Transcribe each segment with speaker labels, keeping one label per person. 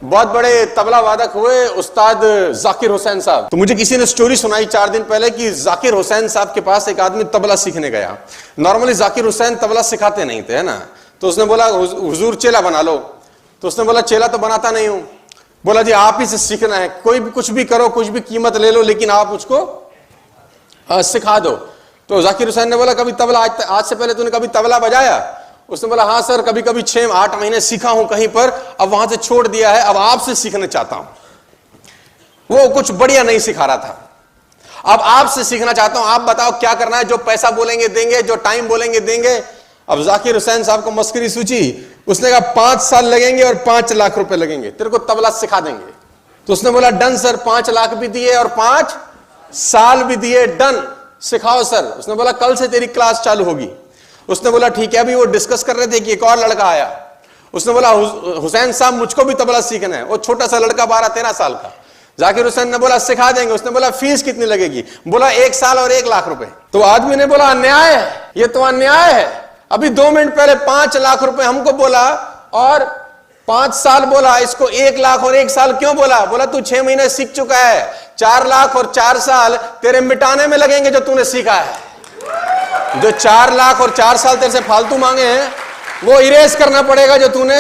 Speaker 1: बहुत बड़े तबला वादक हुए उस्ताद जाकिर हुसैन साहब। तो मुझे किसी ने स्टोरी सुनाई 4 दिन पहले कि जाकिर हुसैन साहब के पास एक आदमी तबला सीखने गया। नॉर्मली जाकिर हुसैन तबला सिखाते नहीं थे, है ना। तो उसने बोला हुजूर चेला बना लो। तो उसने बोला चेला तो बनाता नहीं हूं। बोला जी आप ही से सीखना है, कोई भी कुछ भी करो, कुछ भी कीमत ले लो, लेकिन आप मुझको सिखा दो। तो जाकिर हुसैन ने बोला कभी तबला आज से पहले तूने कभी तबला बजाया? उसने बोला हाँ सर, कभी कभी 6-8 महीने सीखा हूं कहीं पर, अब वहां से छोड़ दिया है, अब आपसे सीखना चाहता हूं। वो कुछ बढ़िया नहीं सिखा रहा था, अब आपसे सीखना चाहता हूं, आप बताओ क्या करना है, जो पैसा बोलेंगे देंगे, जो टाइम बोलेंगे देंगे। अब जाकिर हुसैन साहब को मस्करी सूझी, उसने कहा 5 साल लगेंगे और 5 लाख रुपए लगेंगे, तेरे को तबला सिखा देंगे। तो उसने बोला डन सर, 5 लाख भी दिए और 5 साल भी दिए, डन, सिखाओ सर। उसने बोला कल से तेरी क्लास चालू होगी। उसने बोला ठीक है। अभी वो डिस्कस कर रहे थे कि एक और लड़का आया। उसने बोला हुसैन साहब मुझको भी तबला सीखना है। वो छोटा सा लड़का 12-13 साल का। जाकिर हुसैन ने बोला सिखा देंगे। उसने बोला फीस कितनी लगेगी? बोला 1 साल और 1 लाख रुपए। तो आदमी ने बोला अन्याय है, ये तो अन्याय है। अभी 2 मिनट पहले 5 लाख रुपए हमको बोला और 5 साल बोला, इसको 1 लाख और 1 साल क्यों बोला? बोला तू 6 महीने सीख चुका है, 4 लाख और 4 साल तेरे मिटाने में लगेंगे जो तूने सीखा है। जो 4 लाख और 4 साल तेरे से फालतू मांगे हैं वो इरेज करना पड़ेगा जो तूने।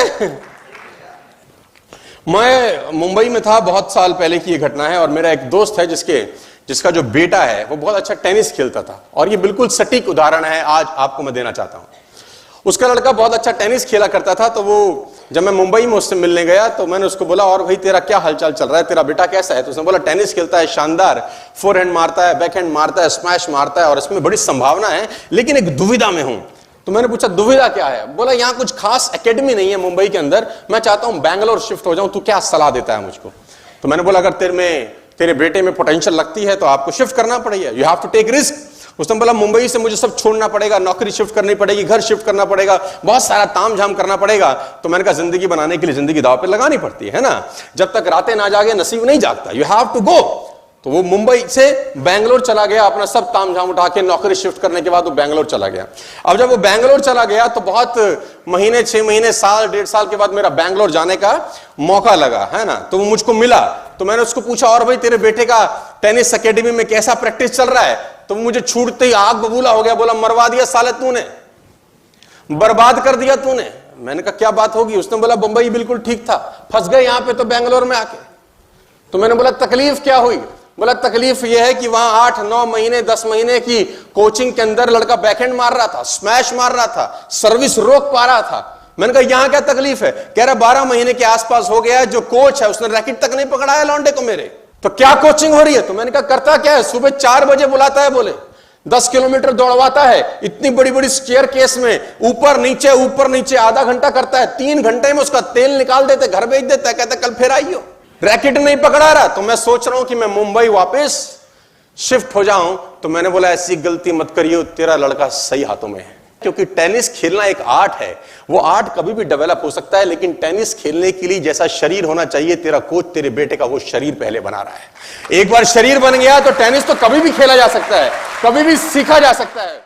Speaker 1: मैं मुंबई में था, बहुत साल पहले की ये घटना है, और मेरा एक दोस्त है जिसका जो बेटा है वो बहुत अच्छा टेनिस खेलता था, और ये बिल्कुल सटीक उदाहरण है आज आपको मैं देना चाहता हूं। उसका लड़का बहुत अच्छा टेनिस खेला करता था। तो वो जब मैं मुंबई में उससे मिलने गया तो मैंने उसको बोला और भाई तेरा क्या हालचाल चल रहा है, तेरा बेटा कैसा है? तो उसने बोला टेनिस खेलता है, शानदार, फोरहैंड मारता है, बैकहैंड मारता है, स्मैश मारता है, और इसमें बड़ी संभावना है, लेकिन एक दुविधा में हूं। तो मैंने पूछा दुविधा क्या है? बोला यहाँ कुछ खास एकेडमी नहीं है मुंबई के अंदर, मैं चाहता हूं बैंगलोर शिफ्ट हो जाऊं, तू क्या सलाह देता है मुझको? तो मैंने बोला अगर तेरे बेटे में पोटेंशियल लगती है तो आपको शिफ्ट करना पड़ेगा, you have to take risk. उसने बोला मुंबई से मुझे सब छोड़ना पड़ेगा, नौकरी शिफ्ट करनी पड़ेगी, घर शिफ्ट करना पड़ेगा, बहुत सारा तामझाम करना पड़ेगा। तो मैंने कहा जिंदगी बनाने के लिए जिंदगी दांव पे लगानी पड़ती है ना, जब तक रातें ना जागे नसीब नहीं जागता, यू हैव टू गो। तो वो मुंबई से बैंगलोर चला गया, अपना सब तामझाम उठा के, नौकरी शिफ्ट करने के बाद वो बैंगलोर चला गया। अब जब वो बैंगलोर चला गया तो बहुत महीने, 6 महीने, साल, 1.5 साल के बाद मेरा बैंगलोर जाने का मौका लगा, है ना। तो वो मुझको मिला, तो मैंने उसको पूछा और भाई तेरे बेटे का टेनिस एकेडमी में कैसा प्रैक्टिस चल रहा है? तो मुझे छूटते ही आग बबूला हो गया, बोला मरवा दिया साले तूने, बर्बाद कर दिया तूने। मैंने कहा क्या बात होगी? उसने बोला मुंबई बिल्कुल ठीक था, फंस गए यहां पे तो बैंगलोर में आके। तो मैंने बोला तकलीफ क्या हुई? बोला तकलीफ यह है कि वहां 8-9 महीने, 10 महीने की कोचिंग के अंदर लड़का बैकहैंड मार रहा था, स्मैश मार रहा था, सर्विस रोक पा रहा था। मैंने कहा यहां क्या तकलीफ है? कह रहा 12 महीने के आसपास हो गया है, जो कोच है उसने रैकेट तक नहीं पकड़ा है लौंडे को मेरे। तो क्या कोचिंग हो रही है? तो मैंने कहा करता क्या है, सुबह 4 बजे बुलाता है, बोले 10 किलोमीटर दौड़वाता है, इतनी बड़ी बड़ी स्टेयर केस में ऊपर नीचे आधा घंटा करता है, 3 घंटे में उसका तेल निकाल देते, घर भेज देता है, कहता कल फिर आइयो। रैकेट नहीं पकड़ा रहा। तो मैं सोच रहा हूं कि मैं मुंबई वापस शिफ्ट हो जाऊं। तो मैंने बोला ऐसी गलती मत करियो, तेरा लड़का सही हाथों में है, क्योंकि टेनिस खेलना एक आर्ट है, वो आर्ट कभी भी डेवलप हो सकता है, लेकिन टेनिस खेलने के लिए जैसा शरीर होना चाहिए, तेरा कोच तेरे बेटे का वो शरीर पहले बना रहा है। एक बार शरीर बन गया तो टेनिस तो कभी भी खेला जा सकता है, कभी भी सीखा जा सकता है।